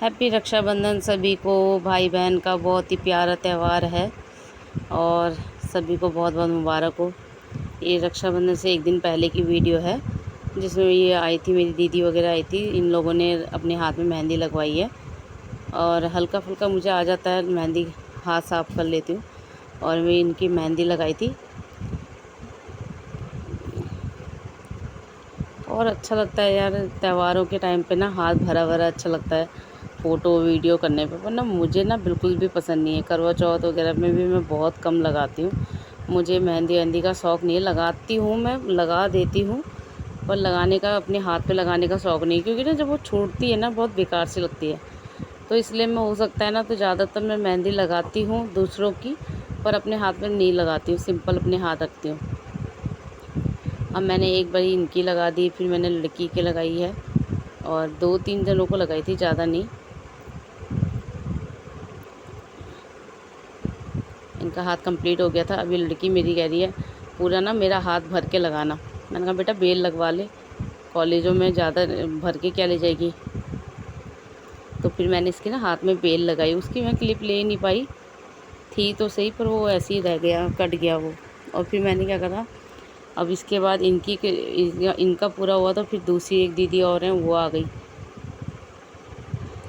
Happy Rakshabandhan सभी को। भाई बहन का बहुत ही प्यारा त्यौहार है और सभी को बहुत बहुत मुबारक हो। ये रक्षाबंधन से एक दिन पहले की वीडियो है जिसमें ये आई थी, मेरी दीदी वगैरह आई थी। इन लोगों ने अपने हाथ में मेहंदी लगवाई है और हल्का फुल्का मुझे आ जाता है मेहंदी, हाथ साफ़ कर लेती हूँ और मैं इनकी मेहंदी लगाई थी और अच्छा लगता है यार। त्योहारों के टाइम पे ना हाथ भरा भरा अच्छा लगता है फ़ोटो वीडियो करने पे। पर ना मुझे ना बिल्कुल भी पसंद नहीं है। करवा चौथ वगैरह में भी मैं बहुत कम लगाती हूँ। मुझे मेहंदी वहंदी का शौक़ नहीं है। लगाती हूँ, मैं लगा देती हूँ, पर लगाने का, अपने हाथ पे लगाने का शौक़ नहीं, क्योंकि ना जब वो छूटती है ना बहुत बेकार सी लगती है। तो इसलिए मैं, हो सकता है ना, तो ज़्यादातर मैं मेहंदी लगाती हूँ दूसरों की, पर अपने हाथ में नहीं लगाती हूँ। सिंपल अपने हाथ रखती हूँ। अब मैंने एक बारी इनकी लगा दी, फिर मैंने लड़की की लगाई है और 2-3 जनों को लगाई थी, ज़्यादा नहीं। इनका हाथ कंप्लीट हो गया था। अभी लड़की मेरी कह रही है पूरा ना मेरा हाथ भर के लगाना। मैंने कहा बेटा बेल लगवा ले, कॉलेजों में ज़्यादा भर के क्या ले जाएगी। तो फिर मैंने इसके ना हाथ में बेल लगाई। उसकी मैं क्लिप ले नहीं पाई थी तो सही, पर वो ऐसे ही रह गया, कट गया वो। और फिर मैंने क्या करा, अब इसके बाद इनका पूरा हुआ तो फिर दूसरी एक दीदी और हैं, वो आ गई।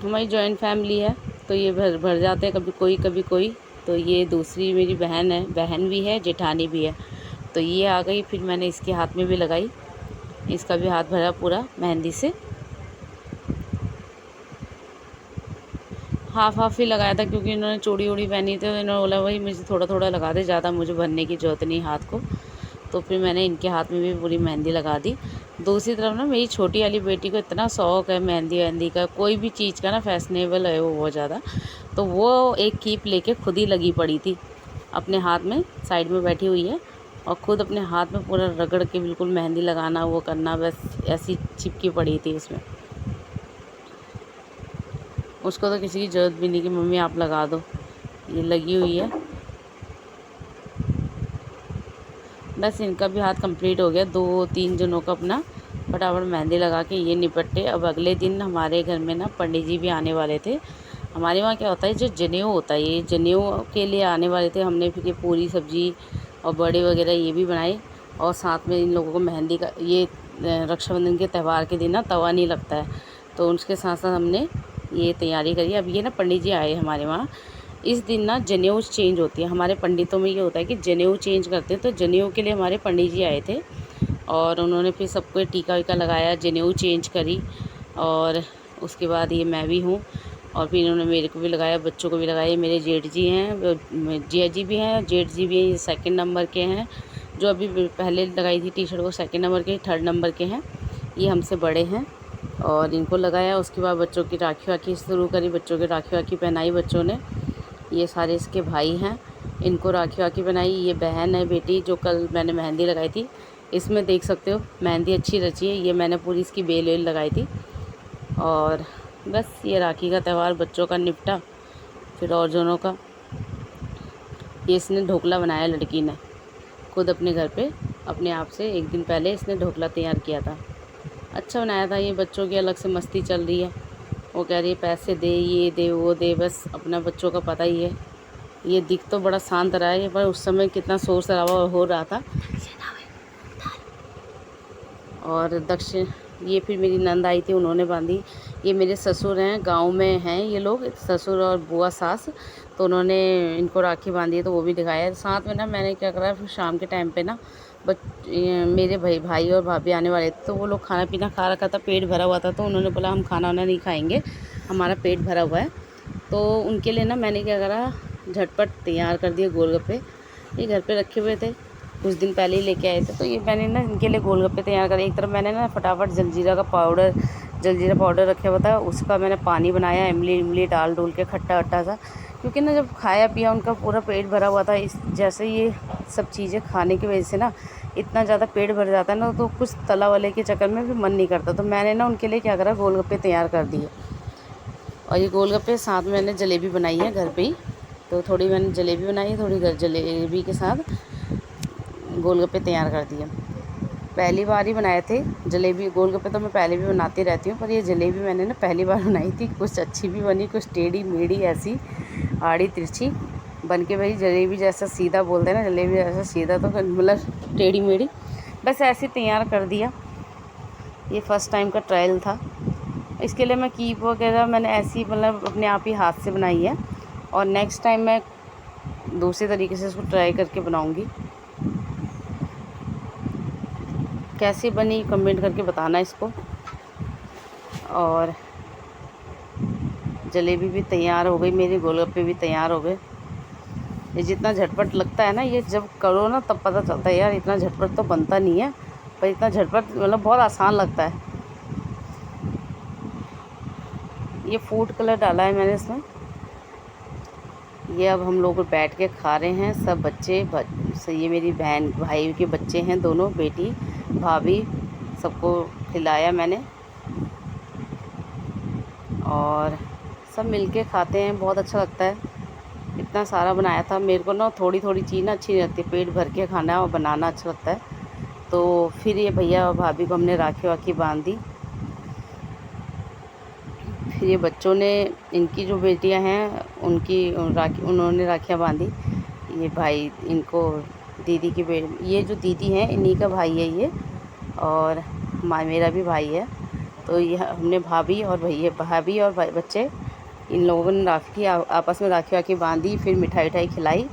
हमारी जॉइंट फैमिली है तो ये भर भर जाते हैं, कभी कोई। तो ये दूसरी मेरी बहन है, बहन भी है, जेठानी भी है, तो ये आ गई। फिर मैंने इसके हाथ में भी लगाई, इसका भी हाथ भरा पूरा मेहंदी से। हाफ हाफ ही लगाया था क्योंकि इन्होंने चूड़ी उड़ी पहनी थी, तो इन्होंने बोला भाई मुझे थोड़ा थोड़ा लगा दे, ज़्यादा मुझे भरने की ज़रूरत नहीं हाथ को। तो फिर मैंने इनके हाथ में भी पूरी मेहंदी लगा दी। दूसरी तरफ ना मेरी छोटी वाली बेटी को इतना शौक़ है मेहंदी वहंदी का, कोई भी चीज़ का ना, फैशनेबल है वो बहुत ज़्यादा। तो वो एक कीप लेके खुद ही लगी पड़ी थी अपने हाथ में, साइड में बैठी हुई है और ख़ुद अपने हाथ में पूरा रगड़ के बिल्कुल मेहंदी लगाना, वो करना, बस ऐसी चिपकी पड़ी थी उसमें। उसको तो किसी की ज़रूरत भी नहीं कि मम्मी आप लगा दो, ये लगी हुई है। बस इनका भी हाथ कंप्लीट हो गया। 2-3 जनों का अपना फटाफट मेहंदी लगा के ये निपटे। अब अगले दिन हमारे घर में ना पंडित जी भी आने वाले थे। हमारे वहाँ क्या होता है, जो जनेऊ होता है, ये जनेऊ के लिए आने वाले थे। हमने फिर ये पूरी सब्ज़ी और बड़े वगैरह ये भी बनाए और साथ में इन लोगों को मेहंदी का, ये रक्षाबंधन के त्यौहार के दिन ना तवा नहीं लगता है, तो उसके साथ साथ हमने ये तैयारी करी। अब ये ना पंडित जी आए हमारे वहाँ। इस दिन ना जनेऊ चेंज होती है। हमारे पंडितों में ये होता है कि जनेऊ चेंज करते हैं, तो जनेऊ के लिए हमारे पंडित जी आए थे और उन्होंने फिर सबको टीका वीका लगाया, जनेऊ चेंज करी। और उसके बाद ये मैं भी हूँ और फिर इन्होंने मेरे को भी लगाया, बच्चों को भी लगाया। मेरे जेठ जी हैं, जिया जी भी हैं, जेठ जी भी हैं, ये 2nd नंबर के हैं। जो अभी पहले लगाई थी टी शर्ट वो 2nd नंबर के, 3rd नंबर के हैं। ये हमसे बड़े हैं और इनको लगाया। उसके बाद बच्चों की राखी वाखी शुरू करी, बच्चों की राखी वाखी पहनाई बच्चों ने। ये सारे इसके भाई हैं, इनको राखी वाखी बनाई। ये बहन है बेटी, जो कल मैंने मेहंदी लगाई थी। इसमें देख सकते हो मेहंदी अच्छी रची है। ये मैंने पूरी इसकी बेल वेल लगाई थी। और बस ये राखी का त्यौहार बच्चों का निपटा। फिर और जनों का, ये इसने ढोकला बनाया, लड़की ने खुद अपने घर पे अपने आप से। एक दिन पहले इसने ढोकला तैयार किया था, अच्छा बनाया था। ये बच्चों की अलग से मस्ती चल रही है। वो कह रही है पैसे दे, ये दे, वो दे, बस अपना बच्चों का पता ही है। ये दिख तो बड़ा शांत रहा है, पर उस समय कितना शोर शराबा हो रहा था। और दक्षिण, ये फिर मेरी नंद आई थी, उन्होंने बांधी। ये मेरे ससुर हैं, गांव में हैं ये लोग, ससुर और बुआ सास, तो उन्होंने इनको राखी बांधी है, तो वो भी दिखाया। साथ में ना मैंने क्या करा, फिर शाम के टाइम पे ना मेरे भाई और भाभी आने वाले थे, तो वो लोग खाना पीना खा रखा था, पेट भरा हुआ था। तो उन्होंने बोला हम खाना वाना नहीं खाएंगे, हमारा पेट भरा हुआ है। तो उनके लिए ना मैंने क्या करा, झटपट तैयार कर दिए गोलगप्पे। ये घर पे रखे हुए थे, कुछ दिन पहले ही लेके आए थे, तो ये मैंने ना इनके लिए गोलगप्पे तैयार करे। एक तरफ मैंने ना फटाफट जलजीरा पाउडर रखा हुआ था, उसका मैंने पानी बनाया, इमली डाल डूल के, खट्टा खट्टा सा। क्योंकि ना जब खाया पिया उनका पूरा पेट भरा हुआ था, इस जैसे ये सब चीज़ें खाने की वजह से ना इतना ज़्यादा पेट भर जाता है ना, तो कुछ तला वाले के चक्कर में भी मन नहीं करता। तो मैंने ना उनके लिए क्या करा, गोलगप्पे तैयार कर दिए। और ये गोलगप्पे साथ में मैंने जलेबी बनाई है घर पे ही, तो थोड़ी मैंने जलेबी बनाई है, थोड़ी जलेबी के साथ गोलगप्पे तैयार कर दिए। पहली बार ही बनाए थे जलेबी। गोलगप्पे तो मैं पहले भी बनाती रहती हूँ, पर ये जलेबी मैंने ना पहली बार बनाई थी। कुछ अच्छी भी बनी, कुछ टेढ़ी मेढ़ी ऐसी आड़ी तिरछी बन के, भाई जलेबी जैसा सीधा बोलते हैं ना, जलेबी जैसा सीधा तो मतलब टेढ़ी मेढ़ी, बस ऐसे तैयार कर दिया। ये फ़र्स्ट टाइम का ट्रायल था। इसके लिए मैं कीप वगैरह मैंने ऐसी मतलब अपने आप ही हाथ से बनाई है, और नेक्स्ट टाइम मैं दूसरे तरीके से इसको ट्राई करके बनाऊंगी। कैसी बनी कमेंट करके बताना इसको। और जलेबी भी तैयार हो गई मेरी, गोलगप्पे भी तैयार हो गए। ये जितना झटपट लगता है ना, ये जब करो ना तब पता चलता है यार इतना झटपट तो बनता नहीं है, पर इतना झटपट मतलब बहुत आसान लगता है। ये फूड कलर डाला है मैंने इसमें। ये अब हम लोग बैठ के खा रहे हैं सब बच्चे। ये मेरी बहन भाई के बच्चे हैं दोनों, बेटी भाभी, सबको खिलाया मैंने, और सब मिलके खाते हैं, बहुत अच्छा लगता है। इतना सारा बनाया था। मेरे को ना थोड़ी थोड़ी चीज़ ना अच्छी नहीं लगती, पेट भर के खाना और बनाना अच्छा लगता है। तो फिर ये भैया और भाभी को हमने राखी वाखी बांध दी। फिर ये बच्चों ने, इनकी जो बेटियां हैं उनकी उन्होंने राखियाँ बांधी। ये भाई इनको दीदी की ये जो दीदी हैं इन्हीं का भाई है ये, और मेरा भी भाई है। तो ये हमने भाभी और बच्चे इन लोगों ने राखी आपस में राखी वाखी बांधी, फिर मिठाई उठाई खिलाई।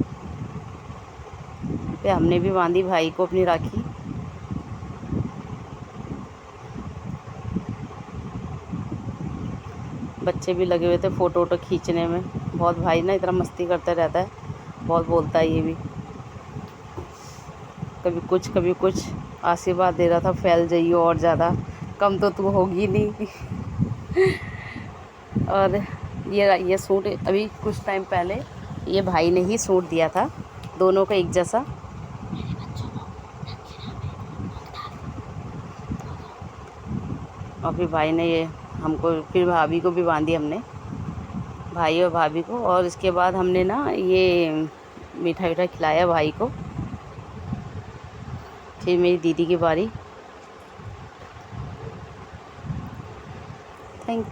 फिर हमने भी बांधी भाई को अपनी राखी। बच्चे भी लगे हुए थे फ़ोटो वोटो खींचने में। बहुत भाई ना इतना मस्ती करता रहता है, बहुत बोलता है ये भी, कभी कुछ आशीर्वाद दे रहा था, फैल जाइयो और ज़्यादा, कम तो तू होगी नहीं। और ये सूट अभी कुछ टाइम पहले ये भाई ने ही सूट दिया था, दोनों का एक जैसा। और फिर भाई ने ये हमको, फिर भाभी को भी बांधी हमने, भाई और भाभी को। और इसके बाद हमने ना ये मिठाई उठाई खिलाया भाई को। फिर मेरी दीदी की बारी। थैंक